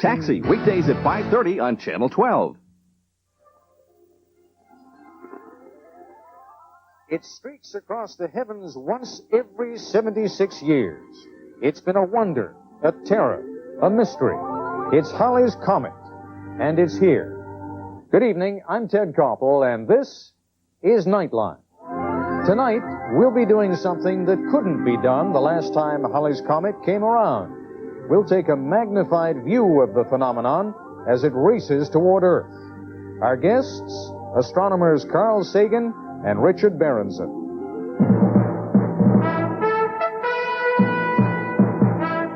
Taxi, weekdays at 5:30 on Channel 12. It streaks across the heavens once every 76 years. It's been a wonder, a terror, a mystery. It's Halley's Comet, and it's here. Good evening, I'm Ted Koppel, and this is Nightline. Tonight, we'll be doing something that couldn't be done the last time Halley's Comet came around. We'll take a magnified view of the phenomenon as it races toward Earth. Our guests, astronomers Carl Sagan and Richard Berenson.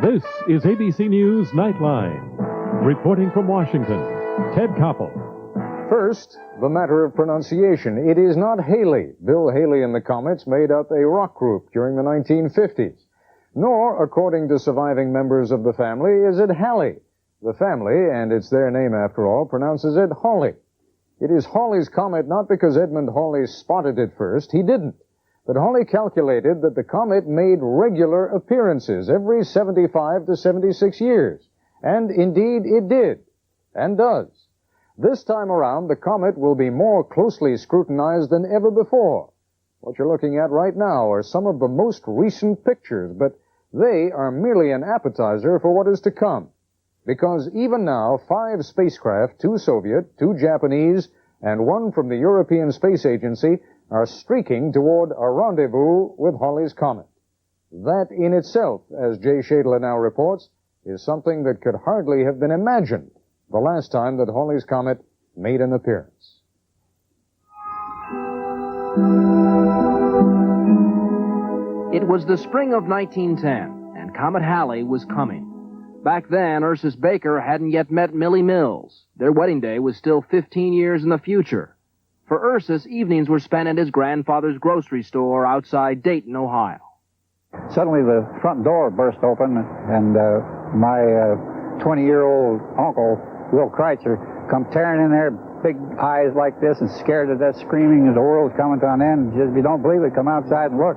This is ABC News Nightline. Reporting from Washington, Ted Koppel. First, the matter of pronunciation. It is not Halley. Bill Haley and the Comets made up a rock group during the 1950s. Nor, according to surviving members of the family, is it Halley. The family, and it's their name after all, pronounces it Halley. It is Halley's Comet not because Edmund Halley spotted it first. He didn't. But Halley calculated that the comet made regular appearances every 75 to 76 years. And indeed it did, and does. This time around, the comet will be more closely scrutinized than ever before. What you're looking at right now are some of the most recent pictures, but they are merely an appetizer for what is to come. Because even now, 5 spacecraft, 2 Soviet, 2 Japanese, and 1 from the European Space Agency, are streaking toward a rendezvous with Halley's Comet. That in itself, as Jay Shadler now reports, is something that could hardly have been imagined the last time that Halley's Comet made an appearance. It was the spring of 1910, and Comet Halley was coming. Back then, Ursus Baker hadn't yet met Millie Mills. Their wedding day was still 15 years in the future. For Ursus, evenings were spent at his grandfather's grocery store outside Dayton, Ohio. Suddenly the front door burst open, and my 20-year-old uncle, Will Kreitzer, come tearing in there, big eyes like this, and scared to death, screaming as the world's coming to an end. Just, if you don't believe it, come outside and look.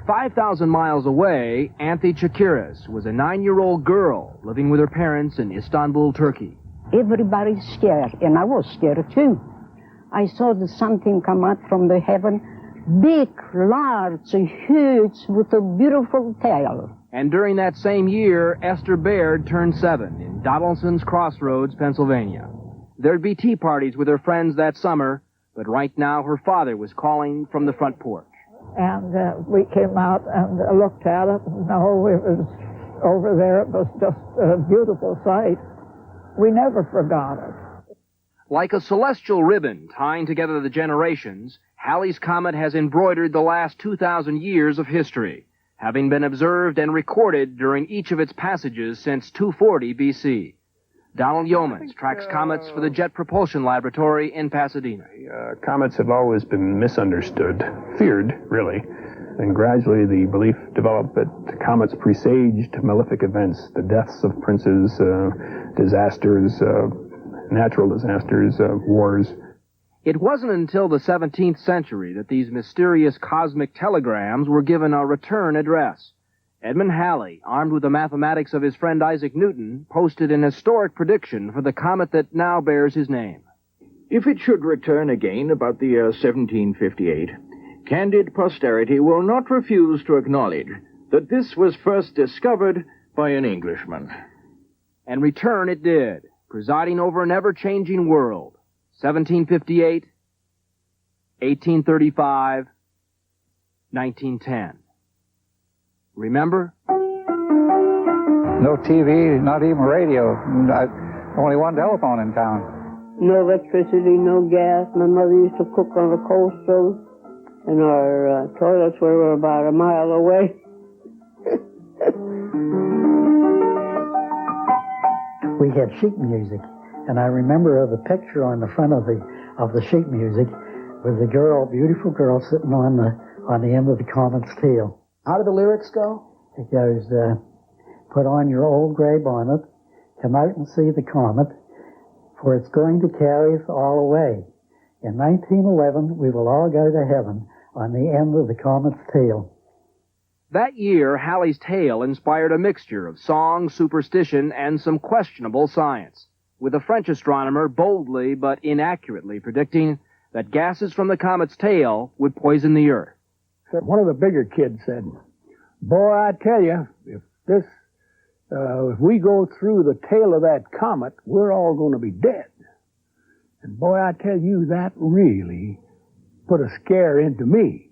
5,000 miles away, Anthi Chakiris was a 9-year-old girl living with her parents in Istanbul, Turkey. Everybody's scared, and I was scared too. I saw something come out from the heaven, big, large, huge, with a beautiful tail. And during that same year, Esther Baird turned 7 in Donaldson's Crossroads, Pennsylvania. There'd be tea parties with her friends that summer, but right now her father was calling from the front porch. And we came out and looked at it. No, it was over there. It was just a beautiful sight. We never forgot it. Like a celestial ribbon tying together the generations, Halley's Comet has embroidered the last 2,000 years of history, having been observed and recorded during each of its passages since 240 B.C. Donald Yeomans tracks comets for the Jet Propulsion Laboratory in Pasadena. Comets have always been misunderstood, feared, really, and gradually the belief developed that comets presaged malefic events, the deaths of princes, disasters, natural disasters, wars. It wasn't until the 17th century that these mysterious cosmic telegrams were given a return address. Edmund Halley, armed with the mathematics of his friend Isaac Newton, posted an historic prediction for the comet that now bears his name. If it should return again about the year 1758, candid posterity will not refuse to acknowledge that this was first discovered by an Englishman. And return it did, presiding over an ever-changing world. 1758, 1835, 1910. Remember? No TV, not even radio. Only one telephone in town. No electricity, no gas. My mother used to cook on a coal stove, and our toilets were about a mile away. We had sheet music, and I remember the picture on the front of the sheet music was a girl, beautiful girl, sitting on the end of the comet's tail. How do the lyrics go? It goes, put on your old gray bonnet, come out and see the comet, for it's going to carry us all away. In 1911, we will all go to heaven on the end of the comet's tail. That year, Halley's tale inspired a mixture of song, superstition, and some questionable science, with a French astronomer boldly but inaccurately predicting that gases from the comet's tail would poison the Earth. One of the bigger kids said, "Boy, I tell you, if we go through the tail of that comet, we're all going to be dead." And boy, I tell you, that really put a scare into me.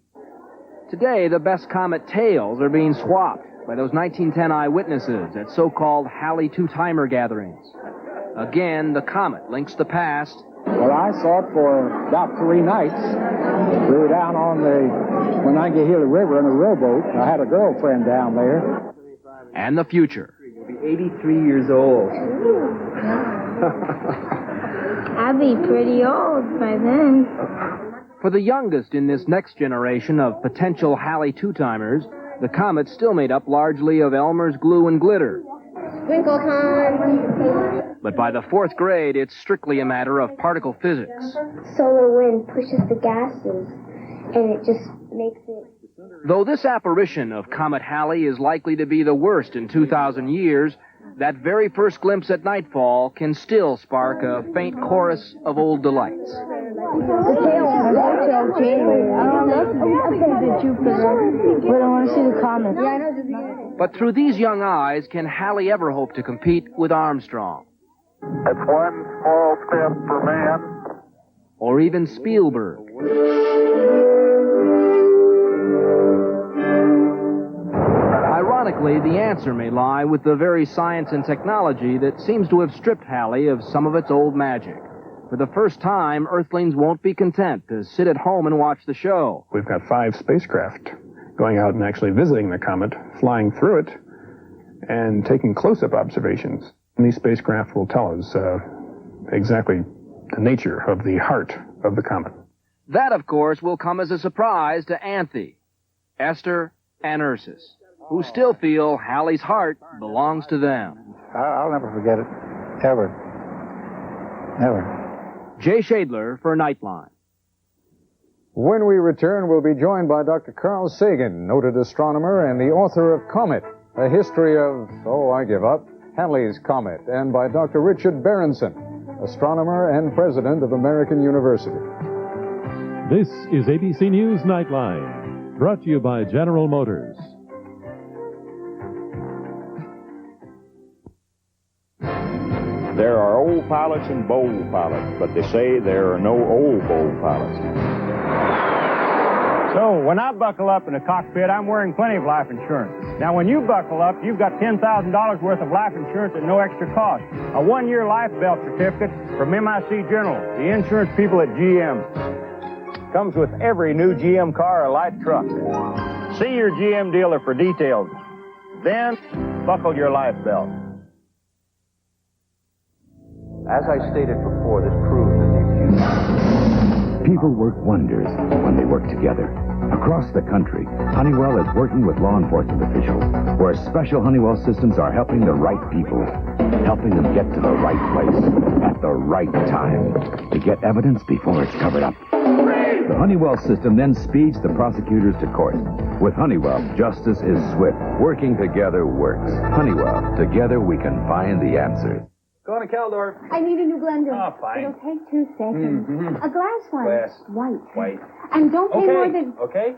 Today, the best comet tales are being swapped by those 1910 eyewitnesses at so-called Halley two-timer gatherings. Again, the comet links the past. Well, I saw it for about 3 nights. We were down on the Monongahela River in a rowboat. I had a girlfriend down there. And the future. You'll be 83 years old. I'll be pretty old by then. For the youngest in this next generation of potential Halley two-timers, the comet still made up largely of Elmer's glue and glitter. Sprinkle time. But by the 4th grade, it's strictly a matter of particle physics. Solar wind pushes the gases, and it just makes it... Though this apparition of Comet Halley is likely to be the worst in 2,000 years, that very first glimpse at nightfall can still spark a faint chorus of old delights. The tail on the January. I want to see the comet. Yeah, I know. But through these young eyes, can Halley ever hope to compete with Armstrong? It's one small step for man. Or even Spielberg? Ironically, the answer may lie with the very science and technology that seems to have stripped Halley of some of its old magic. For the first time, Earthlings won't be content to sit at home and watch the show. We've got 5 spacecraft going out and actually visiting the comet, flying through it, and taking close-up observations. And these spacecraft will tell us exactly the nature of the heart of the comet. That, of course, will come as a surprise to Anthe, Esther, and Ursus, who still feel Halley's heart belongs to them. I'll never forget it. Ever. Never. Jay Shadler for Nightline. When we return, we'll be joined by Dr. Carl Sagan, noted astronomer and the author of Comet, a history of, I give up, Halley's Comet, and by Dr. Richard Berenson, astronomer and president of American University. This is ABC News Nightline, brought to you by General Motors. There are old pilots and bold pilots, but they say there are no old bold pilots. So, when I buckle up in a cockpit, I'm wearing plenty of life insurance. Now, when you buckle up, you've got $10,000 worth of life insurance at no extra cost. A 1-year life belt certificate from MIC General, the insurance people at GM. Comes with every new GM car or light truck. See your GM dealer for details. Then, buckle your life belt. As I stated before, this proves that the People work wonders when they work together. Across the country, Honeywell is working with law enforcement officials, where special Honeywell systems are helping the right people, helping them get to the right place at the right time to get evidence before it's covered up. The Honeywell system then speeds the prosecutors to court. With Honeywell, justice is swift. Working together works. Honeywell, together we can find the answers. Go on to Caldor. I need a new blender. Oh, fine. It'll take 2 seconds. A glass one. Glass. White. And don't pay more than... Okay.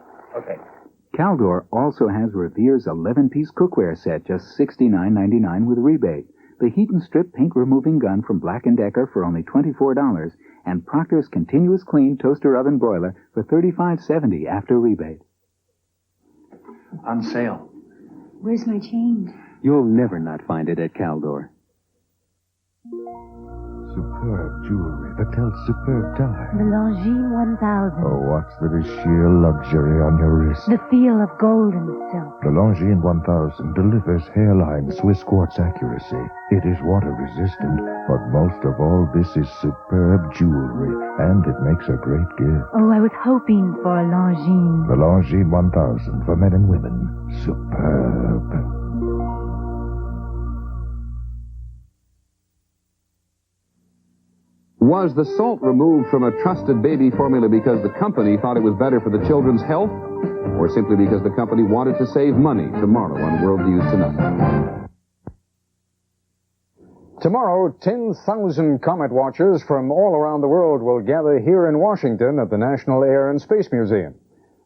Caldor also has Revere's 11-piece cookware set, just $69.99 with rebate. The Heat and Strip paint removing gun from Black & Decker for only $24, and Proctor's Continuous Clean toaster oven broiler for $35.70 after rebate. On sale. Where's my change? You'll never not find it at Caldor. Superb jewelry that tells superb time. The Longines 1000. Oh, what's the sheer luxury on your wrist? The feel of gold and silk. The Longines 1000 delivers hairline Swiss quartz accuracy. It is water resistant, but most of all, this is superb jewelry, and it makes a great gift. Oh, I was hoping for a Longines. The Longines 1000 for men and women. Superb. Was the salt removed from a trusted baby formula because the company thought it was better for the children's health? or simply because the company wanted to save money tomorrow on World News Tonight. Tomorrow, 10,000 comet watchers from all around the world will gather here in Washington at the National Air and Space Museum.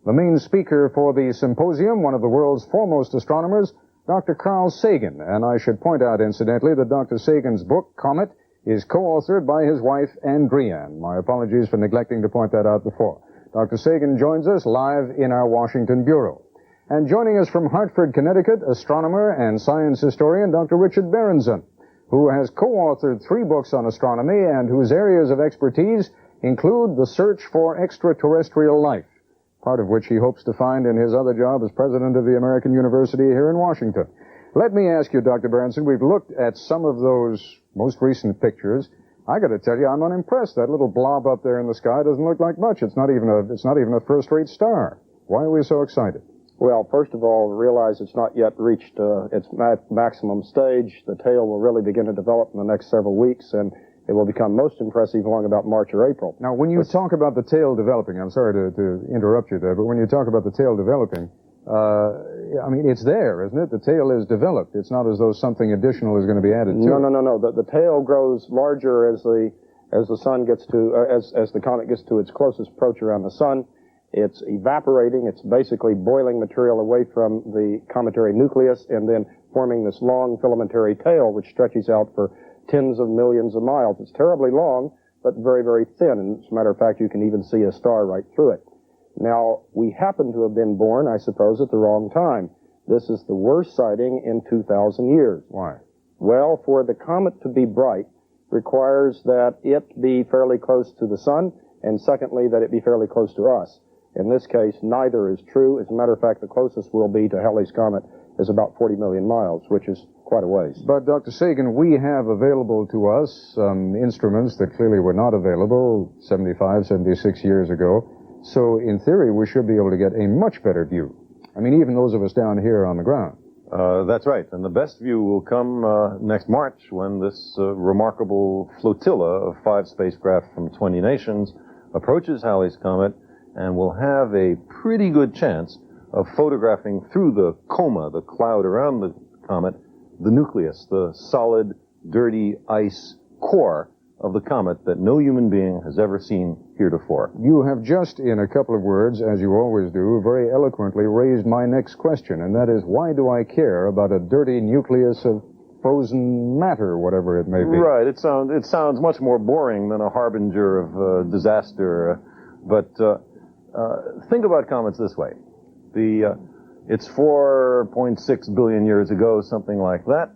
The main speaker for the symposium, one of the world's foremost astronomers, Dr. Carl Sagan. And I should point out, incidentally, that Dr. Sagan's book, Comet, is co-authored by his wife, Anne Grian. My apologies for neglecting to point that out before. Dr. Sagan joins us live in our Washington bureau. And joining us from Hartford, Connecticut, astronomer and science historian Dr. Richard Berenson, who has co-authored 3 books on astronomy and whose areas of expertise include the search for extraterrestrial life, part of which he hopes to find in his other job as president of the American University here in Washington. Let me ask you, Dr. Berenson, we've looked at some of those most recent pictures. I got to tell you, I'm unimpressed. That little blob up there in the sky doesn't look like much. It's not even a first-rate star. Why are we so excited? Well, first of all, realize it's not yet reached its maximum stage. The tail will really begin to develop in the next several weeks, and it will become most impressive along about March or April. Now, when you talk about the tail developing, I'm sorry to interrupt you there, but when you talk about the tail developing, I mean, it's there, isn't it? The tail is developed. It's not as though something additional is going to be added to it. No. The tail grows larger as the sun gets to, as the comet gets to its closest approach around the sun. It's evaporating. It's basically boiling material away from the cometary nucleus and then forming this long filamentary tail which stretches out for tens of millions of miles. It's terribly long, but very, very thin. And as a matter of fact, you can even see a star right through it. Now, we happen to have been born, I suppose, at the wrong time. This is the worst sighting in 2,000 years. Why? Well, for the comet to be bright requires that it be fairly close to the sun, and secondly, that it be fairly close to us. In this case, neither is true. As a matter of fact, the closest we'll be to Halley's Comet is about 40 million miles, which is quite a ways. But, Dr. Sagan, we have available to us instruments that clearly were not available 75, 76 years ago. So, in theory, we should be able to get a much better view. I mean, even those of us down here on the ground. That's right. And the best view will come next March when this remarkable flotilla of 5 spacecraft from 20 nations approaches Halley's Comet, and we'll have a pretty good chance of photographing through the coma, the cloud around the comet, the nucleus, the solid, dirty ice core of the comet that no human being has ever seen heretofore. You have just, in a couple of words, as you always do, very eloquently raised my next question, and that is, why do I care about a dirty nucleus of frozen matter, whatever it may be? Right. It sounds much more boring than a harbinger of disaster. But think about comets this way. It's 4.6 billion years ago, something like that.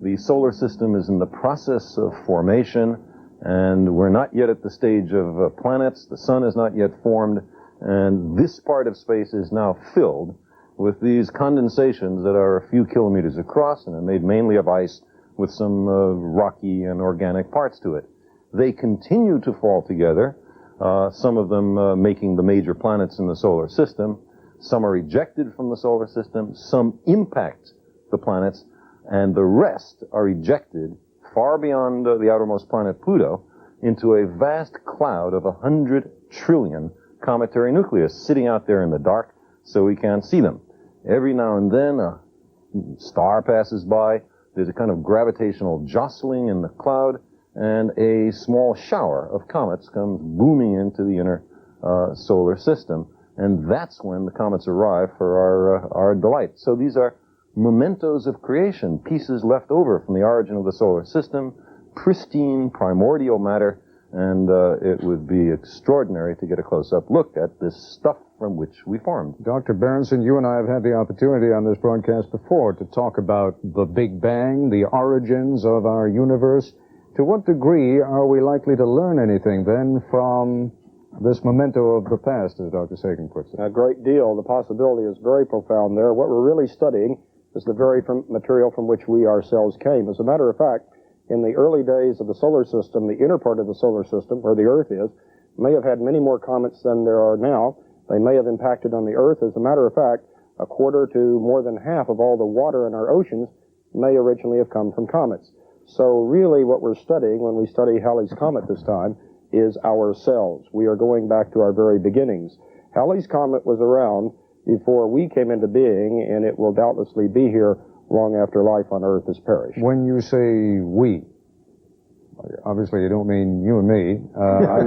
The solar system is in the process of formation, and we're not yet at the stage of planets. The sun is not yet formed, and this part of space is now filled with these condensations that are a few kilometers across and are made mainly of ice with some rocky and organic parts to it. They continue to fall together, some of them making the major planets in the solar system. Some are ejected from the solar system, some impact the planets, and the rest are ejected far beyond the outermost planet Pluto into a vast cloud of 100 trillion cometary nucleus sitting out there in the dark so we can't see them. Every now and then a star passes by, there's a kind of gravitational jostling in the cloud, and a small shower of comets comes booming into the inner solar system. And that's when the comets arrive for our delight. So these are mementos of creation, pieces left over from the origin of the solar system, pristine primordial matter, and it would be extraordinary to get a close-up look at this stuff from which we formed. Dr. Berenson, you and I have had the opportunity on this broadcast before to talk about the Big Bang, the origins of our universe. To what degree are we likely to learn anything, then, from this memento of the past, as Dr. Sagan puts it? A great deal. The possibility is very profound there. What we're really studying is the very material from which we ourselves came. As a matter of fact, in the early days of the solar system, the inner part of the solar system, where the Earth is, may have had many more comets than there are now. They may have impacted on the Earth. As a matter of fact, a quarter to more than half of all the water in our oceans may originally have come from comets. So really what we're studying when we study Halley's Comet this time is ourselves. We are going back to our very beginnings. Halley's Comet was around before we came into being, and it will doubtlessly be here long after life on Earth has perished. When you say we, obviously you don't mean you and me. I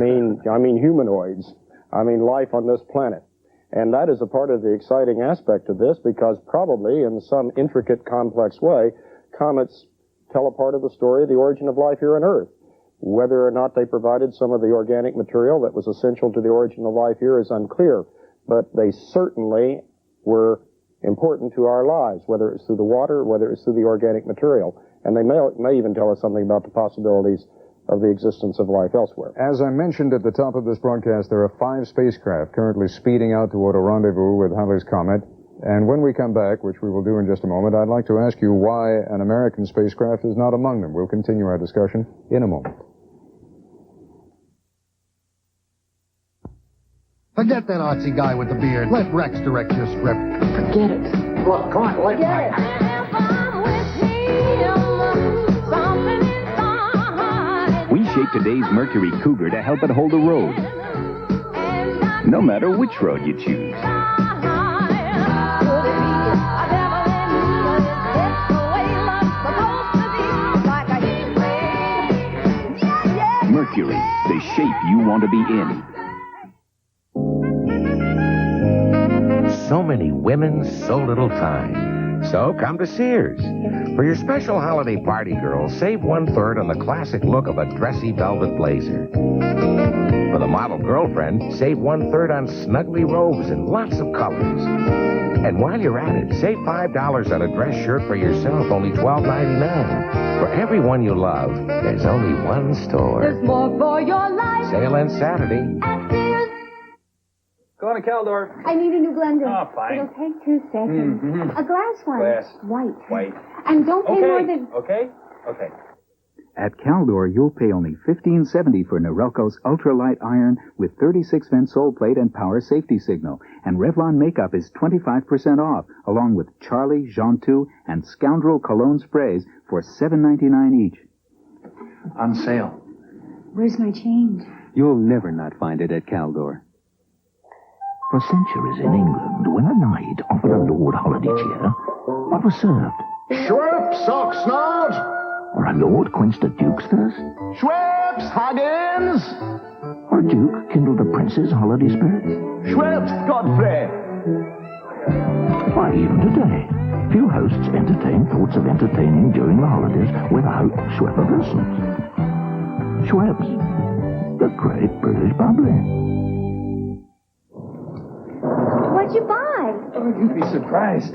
mean humanoids. I mean life on this planet. And that is a part of the exciting aspect of this, because probably in some intricate, complex way, comets tell a part of the story of the origin of life here on Earth. Whether or not they provided some of the organic material that was essential to the origin of life here is unclear, but they certainly were important to our lives, whether it's through the water, whether it's through the organic material. And they may even tell us something about the possibilities of the existence of life elsewhere. As I mentioned at the top of this broadcast, there are 5 spacecraft currently speeding out toward a rendezvous with Halley's Comet. And when we come back, which we will do in just a moment, I'd like to ask you why an American spacecraft is not among them. We'll continue our discussion in a moment. Forget that artsy guy with the beard. Let Rex direct your script. Forget it. Look, come on, let Forget it. We shape today's Mercury Cougar to help it hold the road, no matter which road you choose. Mercury, the shape you want to be in. So many women, so little time. So come to Sears. For your special holiday party, girls, save 1/3 on the classic look of a dressy velvet blazer. For the model girlfriend, save 1/3 on snuggly robes in lots of colors. And while you're at it, save $5 on a dress shirt for yourself, only $12.99. For everyone you love, there's only one store. There's more for your life. Sale ends Saturday. Go on to Caldor. I need a new blender. Oh, fine. It'll take 2 seconds. Mm-hmm. A glass one. Glass. White. And don't pay more than... Okay. At Caldor, you'll pay only $15.70 for Norelco's ultralight iron with 36-vent sole plate and power safety signal. And Revlon makeup is 25% off, along with Charlie, Jean-Tout, and Scoundrel cologne sprays for $7.99 each. On sale. Where's my change? You'll never not find it at Caldor. For centuries in England, when a knight offered a lord holiday cheer, what was served? Schweppes, Oxnard! Or a lord quenched a duke's thirst? Schweppes, Huggins! Or a duke kindled a prince's holiday spirit? Schweppes, Godfrey! Why, even today, few hosts entertain thoughts of entertaining during the holidays without Schwepperversons. Schweppes, the great British bubbly. What'd you buy? Oh, you'd be surprised.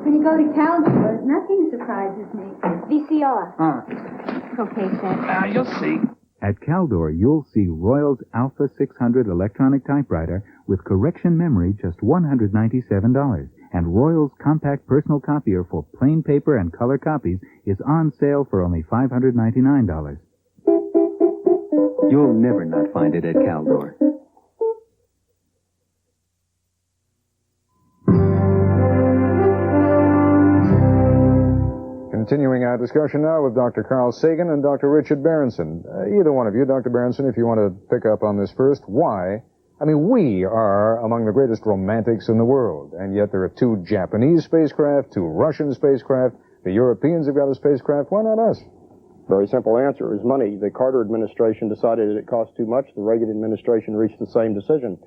When you go to Caldor, nothing surprises me. VCR. Okay, Seth. You'll see. At Caldor, you'll see Royal's Alpha 600 electronic typewriter with correction memory just $197. And Royal's compact personal copier for plain paper and color copies is on sale for only $599. You'll never not find it at Caldor. Continuing our discussion now with Dr. Carl Sagan and Dr. Richard Berenson. Either one of you, Dr. Berenson, if you want to pick up on this first, why? I mean, we are among the greatest romantics in the world, and yet there are 2 Japanese spacecraft, 2 Russian spacecraft, the Europeans have got a spacecraft. Why not us? Very simple answer is money. The Carter administration decided that it cost too much. The Reagan administration reached the same decision.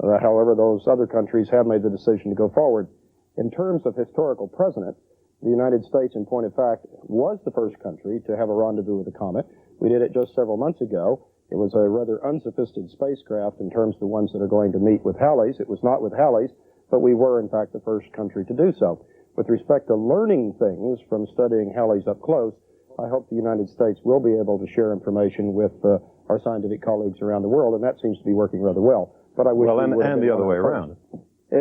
However, those other countries have made the decision to go forward. In terms of historical precedent, the United States, in point of fact, was the first country to have a rendezvous with a comet. We did it just several months ago. It was a rather unsophisticated spacecraft in terms of the ones that are going to meet with Halley's. It was not with Halley's, but we were, in fact, the first country to do so. With respect to learning things from studying Halley's up close, I hope the United States will be able to share information with our scientific colleagues around the world, and that seems to be working rather well. But I wish and the other way around.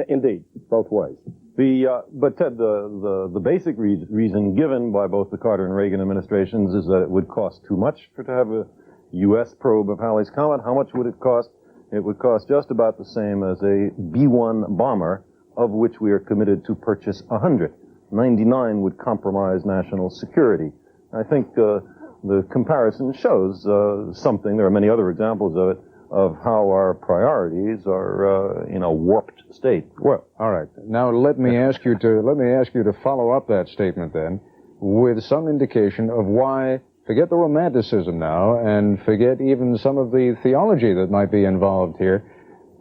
Indeed, both ways. But Ted, the basic reason given by both the Carter and Reagan administrations is that it would cost too much to have a U.S. probe of Halley's Comet. How much would it cost? It would cost just about the same as a B-1 bomber, of which we are committed to purchase 100. 99 would compromise national security. I think the comparison shows something. There are many other examples of it. of how our priorities are in a warped state. Well, all right. Now let me ask you to follow up that statement then with some indication of why. Forget the romanticism now, and forget even some of the theology that might be involved here.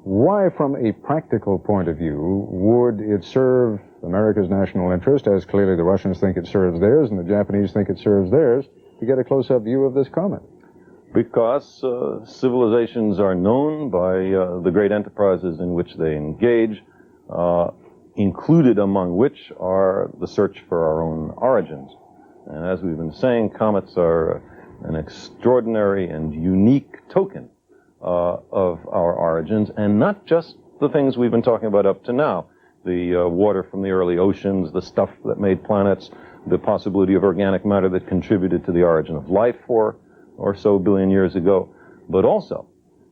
Why, from a practical point of view, would it serve America's national interest, as clearly the Russians think it serves theirs and the Japanese think it serves theirs, to get a close-up view of this comet? Because civilizations are known by the great enterprises in which they engage, included among which are the search for our own origins. And as we've been saying, comets are an extraordinary and unique token of our origins, and not just the things we've been talking about up to now. The water from the early oceans, the stuff that made planets, the possibility of organic matter that contributed to the origin of life 4 or so billion years ago. But also,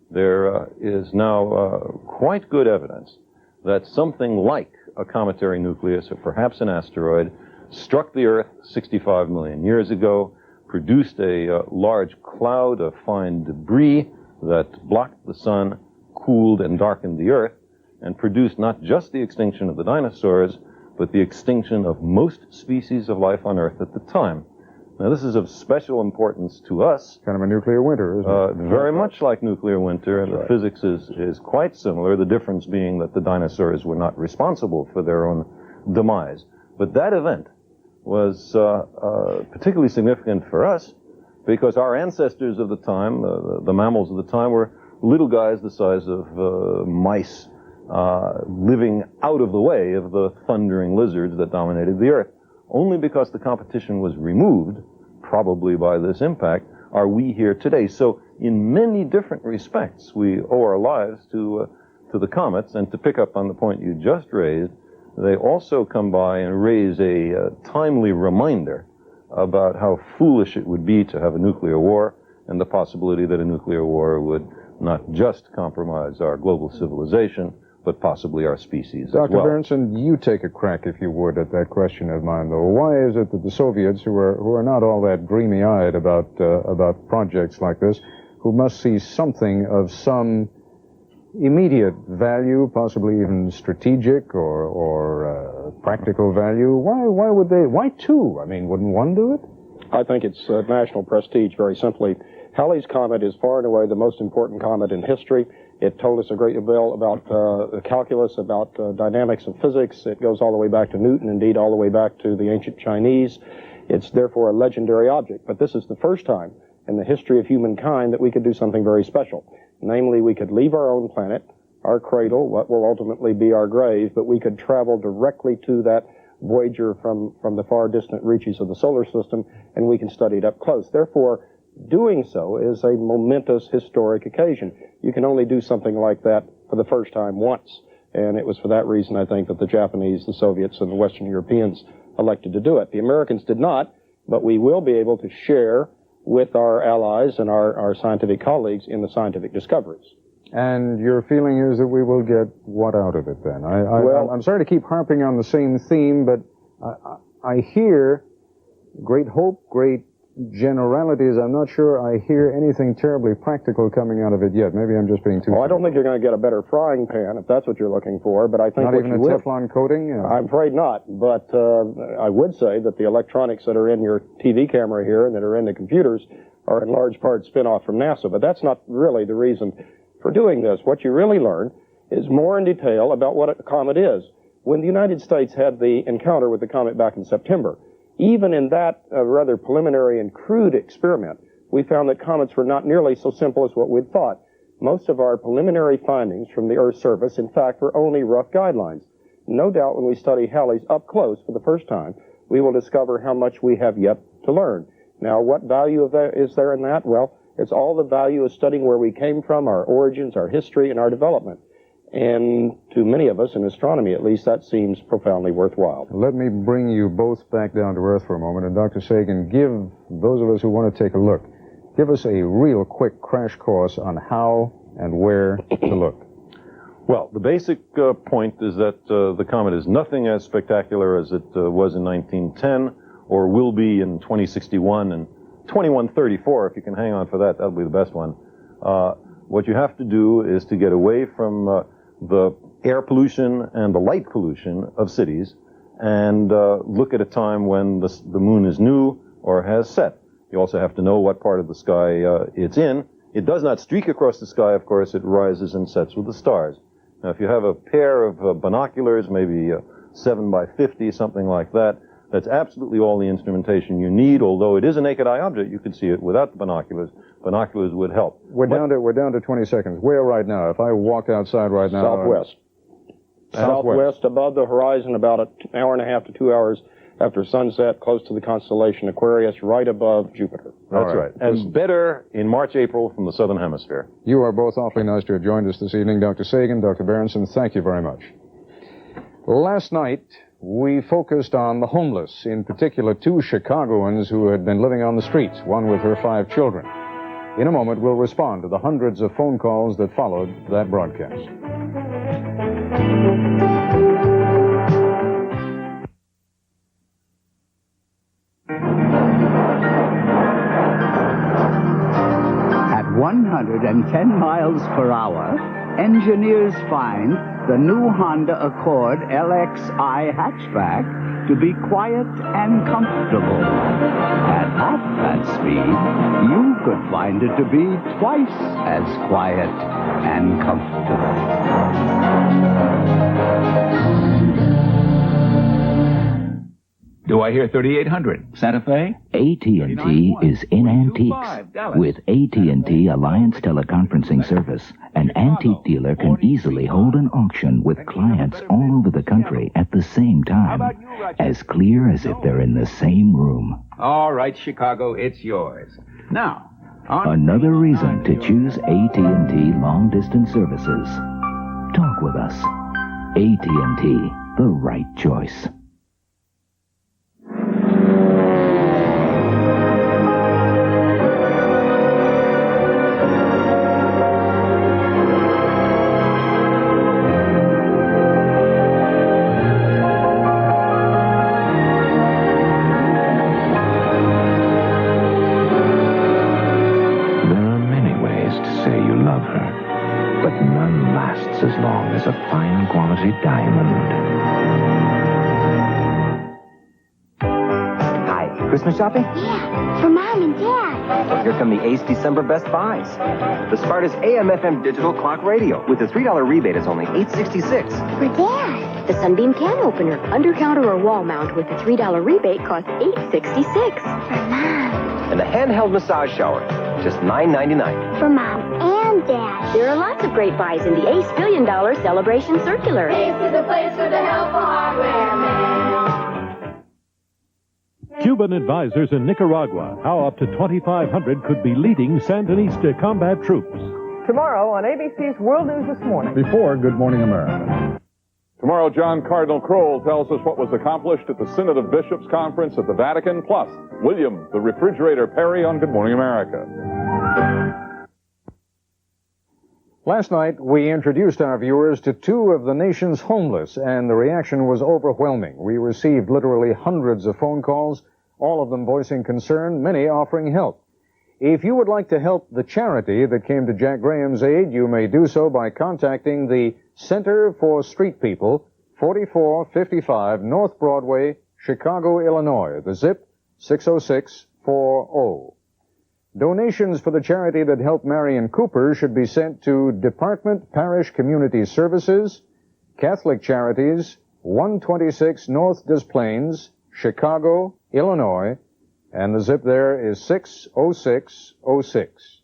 there is now quite good evidence that something like a cometary nucleus, or perhaps an asteroid, struck the Earth 65 million years ago, produced a large cloud of fine debris that blocked the sun, cooled and darkened the Earth, and produced not just the extinction of the dinosaurs, but the extinction of most species of life on Earth at the time. Now, this is of special importance to us. Kind of a nuclear winter, isn't it? Very much like nuclear winter, and the physics is quite similar, the difference being that the dinosaurs were not responsible for their own demise. But that event was particularly significant for us because our ancestors of the time, the mammals of the time, were little guys the size of mice, living out of the way of the thundering lizards that dominated the Earth. Only because the competition was removed, probably by this impact, are we here today. So in many different respects, we owe our lives to the comets. And to pick up on the point you just raised, they also come by and raise a timely reminder about how foolish it would be to have a nuclear war, and the possibility that a nuclear war would not just compromise our global civilization, but possibly our species as well. Dr. Berenson, you take a crack, if you would, at that question of mine, though. Why is it that the Soviets, who are not all that dreamy-eyed about projects like this, who must see something of some immediate value, possibly even strategic or practical value, why two? I mean, wouldn't one do it? I think it's national prestige, very simply. Halley's Comet is far and away the most important comet in history. It told us a great deal about calculus, about dynamics of physics. It goes all the way back to Newton, indeed all the way back to the ancient Chinese. It's therefore a legendary object. But this is the first time in the history of humankind that we could do something very special. Namely, we could leave our own planet, our cradle, what will ultimately be our grave, but we could travel directly to that Voyager from the far distant reaches of the solar system, and we can study it up close. Therefore, doing so is a momentous historic occasion. You can only do something like that for the first time once. And it was for that reason, I think, that the Japanese, the Soviets, and the Western Europeans elected to do it. The Americans did not, but we will be able to share with our allies and our scientific colleagues in the scientific discoveries. And your feeling is that we will get what out of it, then? I'm sorry to keep harping on the same theme, but I hear great hope, great generalities. I'm not sure I hear anything terribly practical coming out of it yet. Maybe I'm just being too... Well, I don't think you're going to get a better frying pan, if that's what you're looking for, but I think... Not even a Teflon coating? Yeah. I'm afraid not, but I would say that the electronics that are in your TV camera here and that are in the computers are in large part spin-off from NASA, but that's not really the reason for doing this. What you really learn is more in detail about what a comet is. When the United States had the encounter with the comet back in September, even in that rather preliminary and crude experiment, we found that comets were not nearly so simple as what we'd thought. Most of our preliminary findings from the Earth's surface, in fact, were only rough guidelines. No doubt when we study Halley's up close for the first time, we will discover how much we have yet to learn. Now, what value is there in that? Well, it's all the value of studying where we came from, our origins, our history, and our development. And to many of us, in astronomy at least, that seems profoundly worthwhile. Let me bring you both back down to earth for a moment. And Dr. Sagan, give those of us who want to take a look, give us a real quick crash course on how and where to look. Well, the basic point is that the comet is nothing as spectacular as it was in 1910 or will be in 2061 and 2134. If you can hang on for that, that'll be the best one. what you have to do is to get away from the air pollution and the light pollution of cities and look at a time when the moon is new or has set. You also have to know what part of the sky it's in. It does not streak across the sky, of course. It rises and sets with the stars. Now, if you have a pair of binoculars, maybe 7 by 50, something like that, that's absolutely all the instrumentation you need. Although it is a naked eye object, you could see it without the binoculars. Binoculars would help. We're down to 20 seconds. Where right now? If I walked outside right now... Southwest. Southwest above the horizon, about an hour and a half to 2 hours after sunset, close to the constellation Aquarius, right above Jupiter. That's right. And better in March, April from the southern hemisphere. You are both awfully nice to have joined us this evening. Dr. Sagan, Dr. Berenson, thank you very much. Last night, we focused on the homeless, in particular 2 Chicagoans who had been living on the streets, one with her 5 children. In a moment, we'll respond to the hundreds of phone calls that followed that broadcast. At 110 miles per hour, engineers find the new Honda Accord LXI hatchback to be quiet and comfortable. At half that speed, you could find it to be twice as quiet and comfortable. Do I hear 3800? Santa Fe? AT&T is in antiques. With AT&T Alliance Teleconferencing Service, an antique dealer can easily hold an auction with clients all over the country at the same time, as clear as if they're in the same room. All right, Chicago, it's yours. Now, another reason to choose AT&T long-distance services. Talk with us. AT&T, the right choice. As long as a fine quality diamond. Hi, Christmas shopping? Yeah, for Mom and Dad. Well, here come the Ace December Best Buys. The Spartus AM/FM digital clock radio with a $3 rebate is only $8.66. For Dad. The Sunbeam can opener, under counter or wall mount with a $3 rebate costs $8.66. For Mom. And the handheld massage shower, just $9.99. For Mom and Dad. There are lots of great buys in the Ace $1 billion celebration circular. Ace is the place for the helpful hardware man. Cuban advisors in Nicaragua, how up to 2,500 could be leading Sandinista combat troops. Tomorrow on ABC's World News This Morning. Before Good Morning America. Tomorrow, John Cardinal Kroll tells us what was accomplished at the Synod of Bishops Conference at the Vatican, plus William, the Refrigerator Perry on Good Morning America. Last night, we introduced our viewers to 2 of the nation's homeless, and the reaction was overwhelming. We received literally hundreds of phone calls, all of them voicing concern, many offering help. If you would like to help the charity that came to Jack Graham's aid, you may do so by contacting the Center for Street People, 4455 North Broadway, Chicago, Illinois. The zip, 60640. Donations for the charity that helped Marion Cooper should be sent to Department Parish Community Services, Catholic Charities, 126 North Des Plaines, Chicago, Illinois, and the zip there is 60606.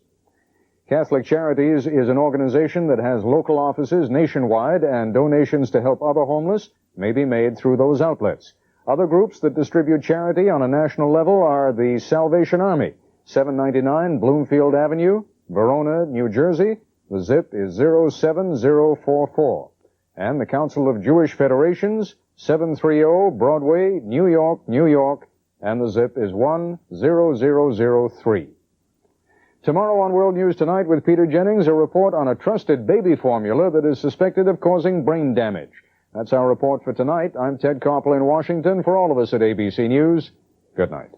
Catholic Charities is an organization that has local offices nationwide, and donations to help other homeless may be made through those outlets. Other groups that distribute charity on a national level are the Salvation Army, 799 Bloomfield Avenue, Verona, New Jersey. The zip is 07044. And the Council of Jewish Federations, 730 Broadway, New York, New York, and the zip is 10003. Tomorrow on World News Tonight with Peter Jennings, a report on a trusted baby formula that is suspected of causing brain damage. That's our report for tonight. I'm Ted Koppel in Washington. For all of us at ABC News, good night.